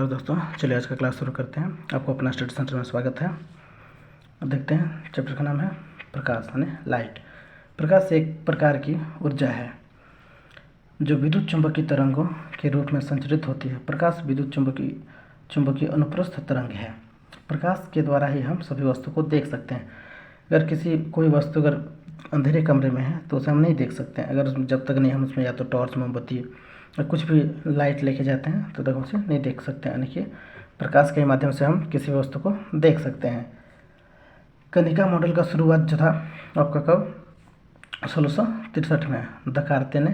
नमस्कार दोस्तों, चलिए आज का क्लास शुरू करते हैं। आपको अपना स्टडी सेंटर में स्वागत है। अब देखते हैं, चैप्टर का नाम है प्रकाश यानी लाइट। प्रकाश एक प्रकार की ऊर्जा है जो विद्युत चुंबकीय तरंगों के रूप में संचरित होती है। प्रकाश विद्युत चुंबकीय अनुप्रस्थ तरंग है। प्रकाश के द्वारा ही हम सभी वस्तु को देख सकते हैं। अगर कोई वस्तु अगर अंधेरे कमरे में है तो उसे हम नहीं देख सकते हैं, अगर जब तक नहीं हम उसमें या तो टॉर्च, मोमबत्ती या कुछ भी लाइट लेके जाते हैं तो तक उसे नहीं देख सकते हैं। यानी कि प्रकाश के माध्यम से हम किसी भी वस्तु को देख सकते हैं। कनिका मॉडल का शुरुआत जो था आपका कब 1663 में दकार्ते ने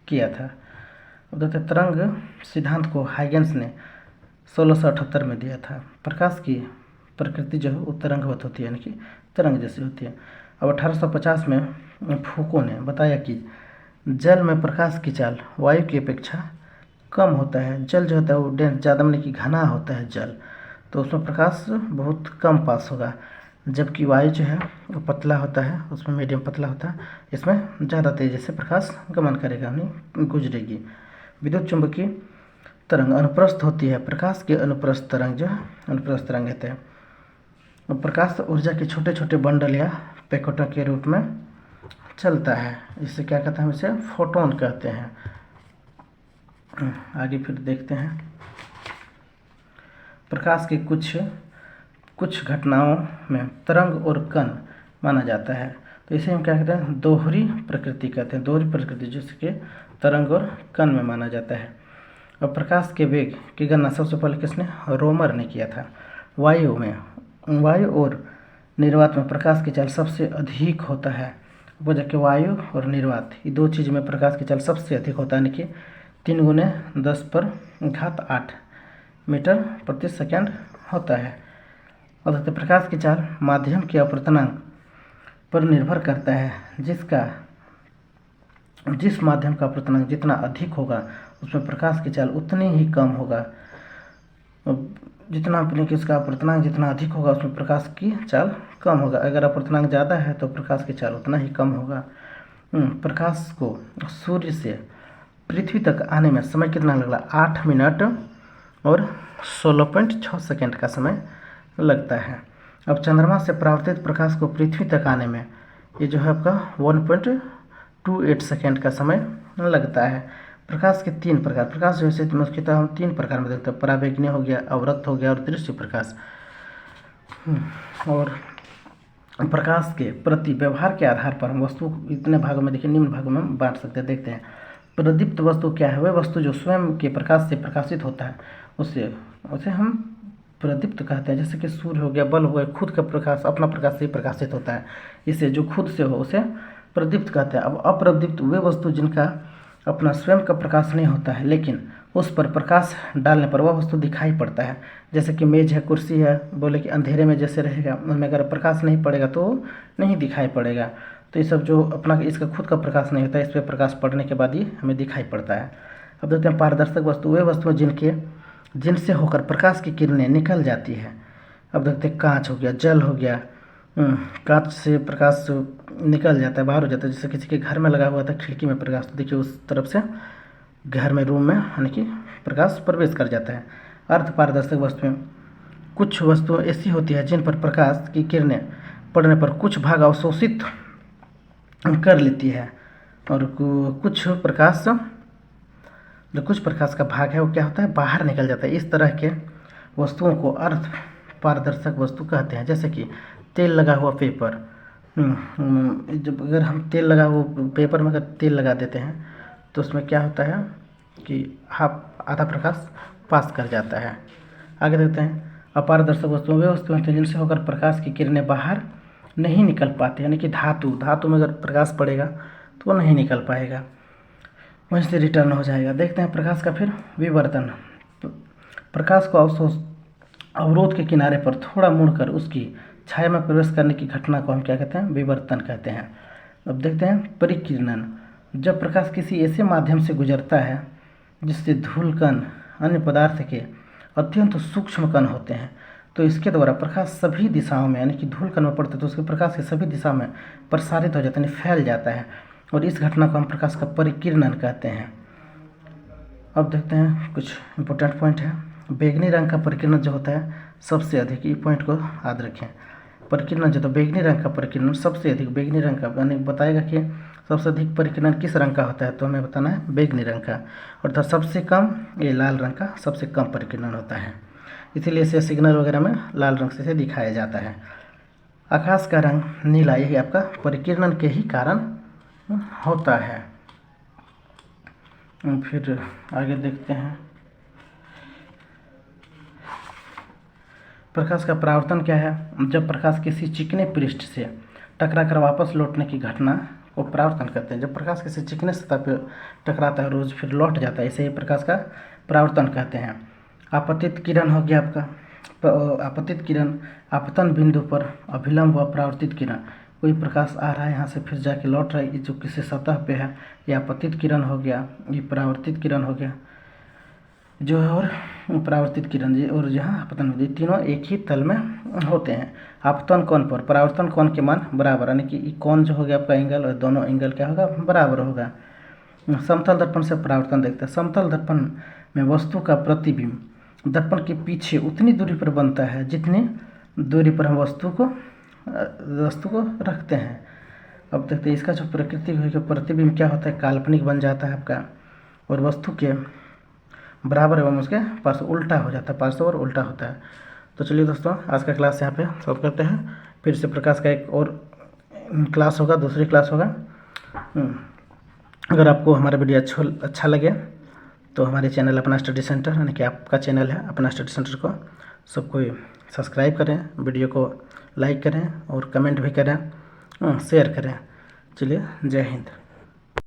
किया था। अब देखते तरंग सिद्धांत को हाइगेंस ने 1678 में दिया था। प्रकाश की प्रकृति जो है वो तरंगवत होती है, यानी कि तरंग जैसी होती है। अब 1850 में फूको ने बताया कि जल में प्रकाश की चाल वायु की अपेक्षा कम होता है। जल जो होता है वो डेंस ज़्यादा, मतलब कि घना होता है जल, तो उसमें प्रकाश बहुत कम पास होगा। जबकि वायु जो है वो पतला होता है, उसमें मीडियम पतला होता है, इसमें ज़्यादा तेज़ी से प्रकाश गमन करेगा, नहीं गुजरेगी। विद्युत चुंबकीय तरंग अनुप्रस्थ होती है। प्रकाश के अनुप्रस्थ तरंग जो है अनुप्रस्थ तरंग कहते हैं। और प्रकाश ऊर्जा के छोटे छोटे बंडल या पैकेटों के रूप में चलता है। इसे क्या कहते हैं, हम इसे फोटोन कहते हैं। आगे फिर देखते हैं, प्रकाश के कुछ घटनाओं में तरंग और कण माना जाता है। तो इसे हम क्या कहते हैं, दोहरी प्रकृति कहते हैं। दोहरी प्रकृति जिसके तरंग और कण में माना जाता है। और प्रकाश के वेग की गणना सबसे पहले किसने, रोमर ने किया था। वायु और निर्वात में प्रकाश की चाल सबसे अधिक होता है। वो जबकि वायु और निर्वात ये दो चीज़ में प्रकाश की चाल सबसे अधिक होता है, यानी कि 3×10⁸ मीटर प्रति सेकंड होता है। और प्रकाश की चाल माध्यम के अपवर्तनांक पर निर्भर करता है। जिस माध्यम का अपवर्तनांक जितना अधिक होगा उसमें प्रकाश की चाल उतनी ही कम होगा। जितना अपने किसका अपवर्तनांक जितना अधिक होगा उसमें प्रकाश की चाल कम होगा। अगर अपवर्तनांक ज़्यादा है तो प्रकाश की चाल उतना ही कम होगा। प्रकाश को सूर्य से पृथ्वी तक आने में समय कितना लगला, 8 मिनट और 16.6 सेकेंड का समय लगता है। अब चंद्रमा से परावर्तित प्रकाश को पृथ्वी तक आने में ये जो है आपका 1.28 सेकेंड का समय लगता है। प्रकाश के 3 प्रकार, प्रकाश जो है मुख्यतः हम 3 प्रकार में देखते हैं, पराबैंगनी हो गया, अवरक्त हो गया और दृश्य प्रकाश। और प्रकाश के प्रति व्यवहार के आधार पर हम वस्तु इतने भागों में देखिए, निम्न भागों में बांट सकते हैं। देखते हैं, प्रदीप्त वस्तु क्या है, वह वस्तु जो स्वयं के प्रकाश से प्रकाशित होता है उसे हम प्रदीप्त कहते हैं। जैसे कि सूर्य हो गया, बल्ब हो गया, खुद का प्रकाश अपना प्रकाश से ही प्रकाशित होता है, इसे जो खुद से हो उसे प्रदीप्त कहते हैं। अब अप्रदीप्त वे वस्तु जिनका अपना स्वयं का प्रकाश नहीं होता है लेकिन उस पर प्रकाश डालने पर वह वस्तु दिखाई पड़ता है। जैसे कि मेज है, कुर्सी है, बोले कि अंधेरे में जैसे रहेगा, उनमें अगर प्रकाश नहीं पड़ेगा तो नहीं दिखाई पड़ेगा। तो ये सब जो अपना इसका खुद का प्रकाश नहीं होता है, इस पर प्रकाश पड़ने के बाद ही हमें दिखाई पड़ता है। अब देखते हैं, पारदर्शक वस्तु वे वस्तुएं जिनसे होकर प्रकाश की किरणें निकल जाती है। अब देखते हैं, कांच हो गया, जल हो गया, कांच से प्रकाश निकल जाता है, बाहर हो जाता है। जैसे किसी के घर में लगा हुआ था खिड़की में प्रकाश, तो देखिए उस तरफ से घर में, रूम में, यानी कि प्रकाश प्रवेश कर जाता है। अर्ध पारदर्शक वस्तुएं, कुछ वस्तुएं ऐसी होती है जिन पर प्रकाश की किरणें पड़ने पर कुछ भाग अवशोषित कर लेती है और कुछ प्रकाश का भाग है वो क्या होता है, बाहर निकल जाता है। इस तरह के वस्तुओं को अर्ध पारदर्शक वस्तु कहते हैं। जैसे कि तेल लगा हुआ पेपर, जब अगर हम तेल लगा हुआ पेपर में अगर तेल लगा देते हैं तो उसमें क्या होता है कि आधा प्रकाश पास कर जाता है। आगे देखते हैं, अपारदर्शक वस्तुएं वे वस्तुएं होती हैं जिनसे होकर प्रकाश की किरणें बाहर नहीं निकल पाती, यानी कि धातु में अगर प्रकाश पड़ेगा तो वो नहीं निकल पाएगा, वहीं से रिटर्न हो जाएगा। देखते हैं प्रकाश का फिर विवर्तन। प्रकाश को अवरोध के किनारे पर थोड़ा मुड़कर उसकी छाया में प्रवेश करने की घटना को हम क्या कहते हैं, विवर्तन कहते हैं। अब देखते हैं परिकिरणन। जब प्रकाश किसी ऐसे माध्यम से गुजरता है जिससे धूल कण अन्य पदार्थ के अत्यंत सूक्ष्म कण होते हैं तो इसके द्वारा प्रकाश सभी दिशाओं में, यानी कि धूल कण में पड़ते तो उसके प्रकाश के सभी दिशा में प्रसारित हो जाता है, फैल जाता है, और इस घटना को हम प्रकाश का परिकिरणन कहते हैं। अब देखते हैं कुछ इंपॉर्टेंट पॉइंट है। बैगनी रंग का परिकिरण जो होता है सबसे अधिक, ये पॉइंट को याद रखें। परिकिरण जो तो बैगनी रंग का परिकिरण सबसे अधिक, बैगनी रंग का यानी बताएगा कि सबसे अधिक परिकिरण किस रंग का होता है, तो हमें बताना है बैगनी रंग का। और सबसे कम ये लाल रंग का सबसे कम परिकिरण होता है, इसीलिए इसे सिग्नल वगैरह में लाल रंग से दिखाया जाता है। आकाश का रंग नीला, यही आपका परिकिरण के ही कारण होता है। फिर आगे देखते हैं, प्रकाश का परावर्तन क्या है। जब प्रकाश किसी चिकने पृष्ठ से टकरा कर वापस लौटने की घटना को परावर्तन कहते हैं। जब प्रकाश किसी चिकने सतह पर टकराता है रोज फिर लौट जाता है, इसे ही प्रकाश का परावर्तन कहते हैं। आपतित किरण हो गया आपका, आपतित किरण आपतन बिंदु पर अभिलंब व परावर्तित किरण, कोई प्रकाश आ रहा है यहाँ से फिर जाके लौट रहा है, जो किसी सतह पे है, ये आपतित किरण हो गया, ये परावर्तित किरण हो गया जो है, और परावर्तित किरण जी, और यहाँ आपतन बिंदु, तीनों एक ही तल में होते हैं। आपतन कोण पर परावर्तन कोण के मान बराबर, यानी कि कोण जो हो गया आपका एंगल, और दोनों एंगल क्या होगा, बराबर होगा। समतल दर्पण से परावर्तन देखते हैं। समतल दर्पण में वस्तु का प्रतिबिंब दर्पण के पीछे उतनी दूरी पर बनता है जितनी दूरी पर हम वस्तु को रखते हैं। अब देखते हैं इसका जो प्रकृति है, प्रतिबिंब क्या होता है, काल्पनिक बन जाता है आपका, और वस्तु के बराबर एवं उसके पास उल्टा हो जाता है, पार्श्व और उल्टा होता है। तो चलिए दोस्तों, आज का क्लास यहाँ पे सॉल्व करते हैं। फिर से प्रकाश का एक और क्लास होगा, दूसरी क्लास होगा। अगर आपको हमारा वीडियो अच्छा लगे तो हमारे चैनल अपना स्टडी सेंटर, यानी कि आपका चैनल है अपना स्टडी सेंटर को सबको सब्सक्राइब करें, वीडियो को लाइक करें और कमेंट भी करें, शेयर करें। चलिए, जय हिंद।